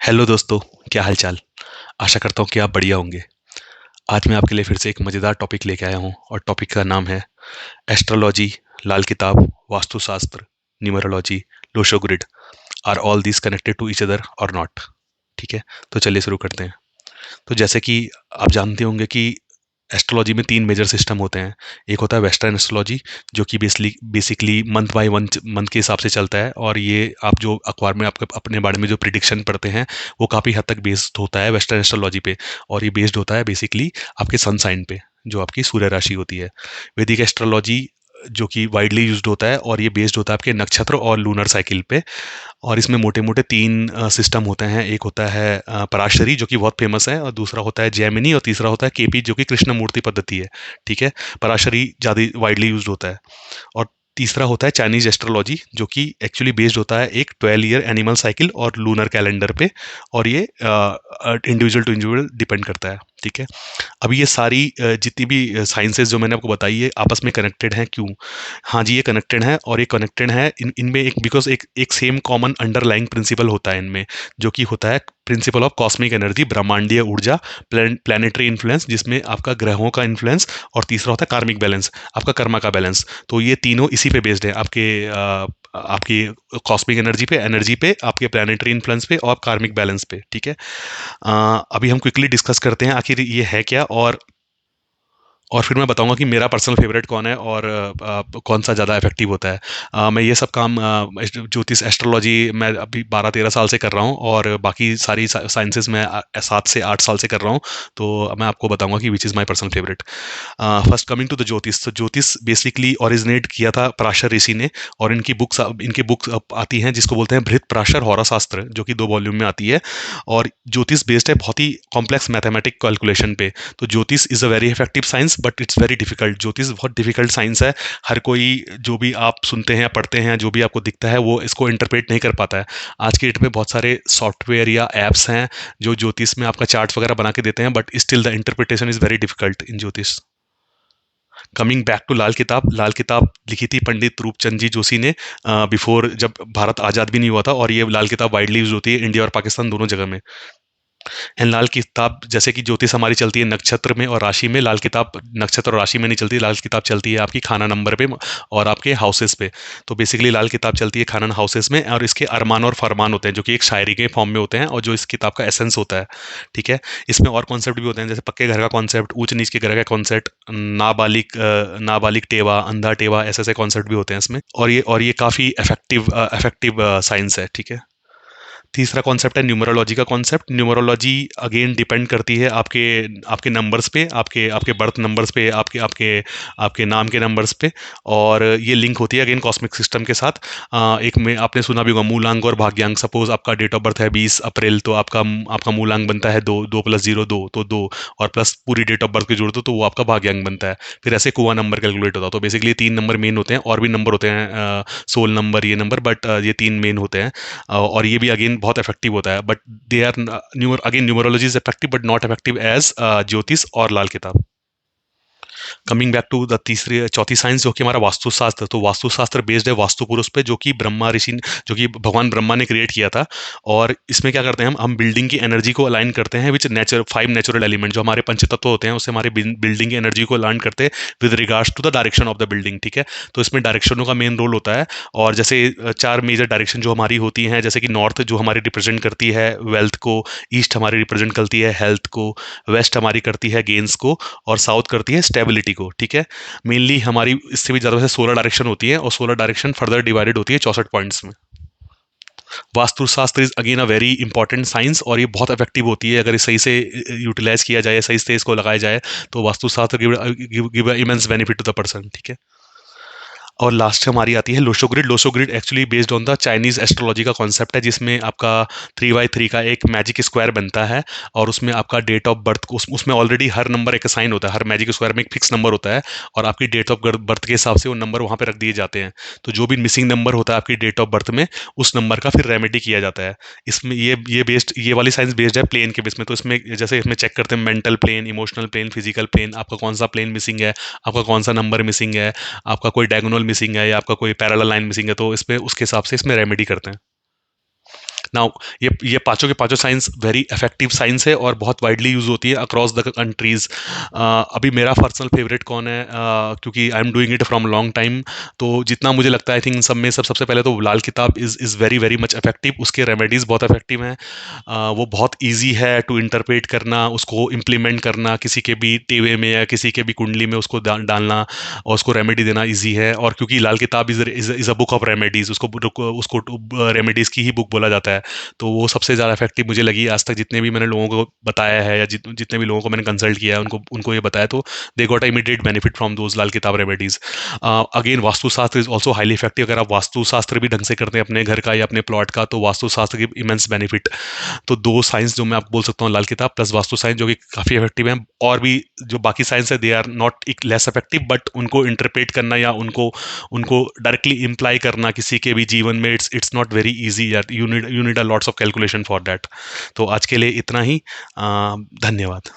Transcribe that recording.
Hello दोस्तों। क्या हाल चाल। आशा करता हूँ कि आप बढ़िया होंगे। आज मैं आपके लिए फिर से एक मज़ेदार टॉपिक लेके आया हूँ और टॉपिक का नाम है astrology, Lal Kitab, Vastushastra, numerology, Lo Shu grid. Are all these connected to each other or not? ठीक है, तो चलिए शुरू करते हैं। तो जैसे कि आप जानते होंगे कि एस्ट्रोलॉजी में तीन मेजर सिस्टम होते हैं। एक होता है वेस्टर्न एस्ट्रोलॉजी, जो कि बेसिकली मंथ बाय मंथ के हिसाब से चलता है, और ये आप जो अखबार में आपके अपने बारे में जो प्रिडिक्शन पढ़ते हैं वो काफ़ी हद तक बेस्ड होता है वेस्टर्न एस्ट्रोलॉजी पे। और ये बेस्ड होता है बेसिकली आपके सन साइन पे, जो आपकी सूर्य राशि होती है। वैदिक एस्ट्रोलॉजी जो कि वाइडली यूज्ड होता है, और ये बेस्ड होता है आपके नक्षत्र और लूनर साइकिल पे। और इसमें मोटे-मोटे 3 सिस्टम होते हैं। एक होता है पराशरी, जो कि बहुत फ़ेमस है, और दूसरा होता है जैमिनी, और तीसरा होता है केपी, जो कि कृष्णमूर्ति पद्धति है। ठीक है? पराशरी ज़्यादा वाइडली यूज़्ड होता है। और तीसरा होता है चाइनीज़ एस्ट्रोलॉजी, जो कि एक्चुअली बेस्ड होता है एक 12 ईयर एनिमल साइकिल और लूनर कैलेंडर पे। और ये इंडिविजुअल टू इंडिविजुअल डिपेंड करता है। ठीक है? अब ये सारी जितनी भी साइंसेज़ जो मैंने आपको बताई है आपस में कनेक्टेड हैं क्यों? हाँ जी, ये कनेक्टेड हैं, और ये कनेक्टेड है इनमें एक बिकॉज़ एक एक सेम कॉमन अंडरलाइंग प्रिंसिपल होता है इनमें, जो कि होता है प्रिंसिपल ऑफ कॉस्मिक एनर्जी, ब्रह्मांडीय ऊर्जा, प्लैनेटरी इन्फ्लुएंस, जिसमें आपका ग्रहों का इन्फ्लुएंस, और तीसरा होता है कार्मिक बैलेंस, आपका कर्मा का बैलेंस। तो ये तीनों इसी पे बेस्ड है, आपकी कॉस्मिक एनर्जी पे, आपके प्लैनेटरी इन्फ्लुएंस पे, और कार्मिक बैलेंस पे। ठीक है? अभी हम क्विकली डिस्कस करते हैं आखिर ये है क्या, और फिर मैं बताऊंगा कि मेरा पर्सनल फेवरेट कौन है, और कौन सा ज़्यादा इफेक्टिव होता है। मैं ये सब काम ज्योतिष एस्ट्रोलॉजी मैं अभी 12-13 साल से कर रहा हूँ, और बाकी सारी साइंसेज मैं 7 से 8 साल से कर रहा हूँ। तो मैं आपको बताऊंगा कि which is my personal favourite. First coming to the jyotish, तो ज्योतिष बेसिकली ओरिजिनेट किया था पराशर ऋषि ने। और इनकी बुक्स आती हैं जिसको बोलते हैं बृहत पराशर हौरा शास्त्र, जो कि 2 वॉल्यूम में आती है। और ज्योतिष बेस्ड है बहुत ही कॉम्प्लेक्स मैथमेटिक कैलकुलेशन पे। तो ज्योतिष is a very effective science, but it's very difficult. ज्योतिष बहुत डिफिकल्ट साइंस है। हर कोई जो भी आप सुनते हैं या पढ़ते हैं, जो भी आपको दिखता है, वो इसको इंटरप्रेट नहीं कर पाता है। आज की डेट में बहुत सारे सॉफ्टवेयर या एप्स हैं जो ज्योतिष में आपका चार्ट्स वगैरह बना के देते हैं, but still the interpretation is very difficult in Jyotish. Coming back to लाल किताब लिखी थी पंडित रूपचंद जी जोशी ने, बिफोर, जब भारत आज़ाद भी नहीं हुआ था। और ये लाल किताब वाइडली यूज होती है इंडिया और पाकिस्तान दोनों जगह में। एंड लाल किताब, जैसे कि ज्योतिष हमारी चलती है नक्षत्र में और राशि में, लाल किताब नक्षत्र और राशि में नहीं चलती। लाल किताब चलती है आपकी खाना नंबर पे और आपके हाउसेस पे। तो बेसिकली लाल किताब चलती है खानन हाउसेस में, और इसके अरमान और फरमान होते हैं, जो कि एक शायरी के फॉर्म में होते हैं, और जो इस किताब का एसेंस होता है। ठीक है? इसमें और कॉन्सेप्ट भी होते हैं, जैसे पक्के घर का कॉन्सेप्ट, ऊंच नीच के घर का कॉन्सेप्ट, नाबालिग टेवा, अंधा टेवा, ऐसे ऐसे कॉन्सेप्ट भी होते हैं इसमें। और ये काफ़ी इफेक्टिव साइंस है। ठीक है? तीसरा कॉन्सेप्ट है न्यूमरोलॉजी का कॉन्सेप्ट। न्यूमरोलॉजी अगेन डिपेंड करती है आपके आपके नंबर्स पे, आपके आपके बर्थ नंबर्स पे, आपके आपके आपके नाम के नंबर्स पे। और ये लिंक होती है अगेन कॉस्मिक सिस्टम के साथ। एक में आपने सुना भी होगा मूलांक और भाग्यांक। सपोज आपका डेट ऑफ बर्थ है 20 अप्रैल, तो आपका आपका मूलांक बनता है 2, 2 + 0 2, तो 2, और प्लस पूरी डेट ऑफ बर्थ की जोड़ दो तो वो आपका भाग्यांक बनता है। फिर ऐसे कुआ नंबर कैलकुलेट होता है। तो बेसिकली 3 नंबर मेन होते हैं, और भी नंबर होते हैं, 16 नंबर, ये नंबर, बट ये 3 मेन होते हैं। और ये भी अगेन बहुत इफेक्टिव होता है, but they are numerology is effective but not effective as jyotish और लाल किताब। कमिंग बैक टू द तीसरी चौथी साइंस, जो कि हमारा वास्तुशास्त्र। तो वास्तुशास्त्र बेस्ड है वास्तु पुरुष पे, जो कि जो कि भगवान ब्रह्मा ने क्रिएट किया था। और इसमें क्या करते हैं, हम बिल्डिंग की एनर्जी को अलाइन करते हैं विच 5 नेचुरल एलिमेंट, जो हमारे पंचतत्व होते हैं, उससे हमारे बिल्डिंग की एनर्जी को अलाइन करते हैं with regards to the direction of the building. ठीक है? तो इसमें डायरेक्शनों का मेन रोल होता है। और जैसे 4 मेजर डायरेक्शन जो हमारी होती हैं, जैसे कि नॉर्थ जो हमारी रिप्रेजेंट करती है वेल्थ को, ईस्ट हमारी रिप्रेजेंट करती है हेल्थ को, वेस्ट हमारी करती है गेन्स को, और साउथ करती है स्टेबिलिटी को। ठीक है? मेनली हमारी इससे भी ज़्यादा से 16 डायरेक्शन होती है, और 16 डायरेक्शन फर्दर डिवाइडेड होती है 64 पॉइंट्स में। Vastushastra is again a very important science, और ये बहुत इफेक्टिव होती है अगर इसे सही से यूटिलाइज किया जाए, सही से इसको लगाया जाए। तो Vastushastra give immense benefit to the person. ठीक है? और लास्ट हमारी आती है Lo Shu grid. Lo Shu grid actually based on the Chinese astrology का कॉन्सेप्ट है, जिसमें आपका 3x3 का एक मैजिक स्क्वायर बनता है। और उसमें आपका डेट ऑफ बर्थ को उसमें ऑलरेडी हर नंबर एक साइन होता है, हर मैजिक स्क्वायर में एक फिक्स नंबर होता है। और आपकी डेट ऑफ बर्थ के हिसाब से वो नंबर वहाँ पे रख दिए जाते हैं। तो जो भी मिसिंग नंबर होता है आपकी डेट ऑफ बर्थ में, उस नंबर का फिर रेमेडी किया जाता है। इसमें ये वाली साइंस बेस्ड है प्लेन के बेस में। तो इसमें जैसे इसमें चेक करते हैं mental plane, emotional plane, physical plane, आपका कौन सा प्लेन मिसिंग है, आपका कौन सा नंबर मिसिंग है, आपका कोई डायगोनल मिसिंग है, या आपका कोई पैरेलल लाइन मिसिंग है। तो इसमें उसके हिसाब से इसमें रेमेडी करते हैं। नाउ ये पांचों के पांचों साइंस वेरी इफेक्टिव साइंस है और बहुत वाइडली यूज होती है अक्रॉस द कंट्रीज। अभी मेरा पर्सनल फेवरेट कौन है, क्योंकि I am doing it from long time, तो जितना मुझे लगता है आई थिंक सब में सबसे पहले तो लाल किताब is very very much effective. उसके रेमेडीज बहुत इफेक्टिव हैं। वो बहुत ईजी है टू इंटरप्रेट करना, उसको इम्प्लीमेंट करना किसी के भी टेवे में या किसी के भी कुंडली में उसको डालना और उसको रेमेडी देना इजी है। और क्योंकि लाल किताब is a book of remedies, उसको रेमेडीज की ही बुक बोला जाता है, तो वो सबसे ज़्यादा इफेक्टिव मुझे लगी आज तक जितने भी मैंने लोगों को बताया है या जितने भी लोगों को मैंने कंसल्ट किया है उनको उनको ये बताया, तो they got immediate benefit from those Lal Kitab remedies. Again Vastushastra is also highly effective. अगर आप वास्तुशास्त्र भी ढंग से करते हैं अपने घर का या अपने प्लॉट का, तो वास्तुशास्त्र की इमेंस बेनिफिट। तो दो साइंस जो मैं आपको बोल सकता हूँ, लाल किताब प्लस वास्तु साइंस, जो कि काफ़ी इफेक्टिव है। और भी जो बाकी साइंस है they are not less effective, but उनको इंटरप्रेट करना या उनको उनको डायरेक्टली इम्प्लाई करना किसी के भी जीवन में, इट्स नॉट वेरी इजी यार, you need a lots of calculation for that. तो आज के लिए इतना ही। धन्यवाद।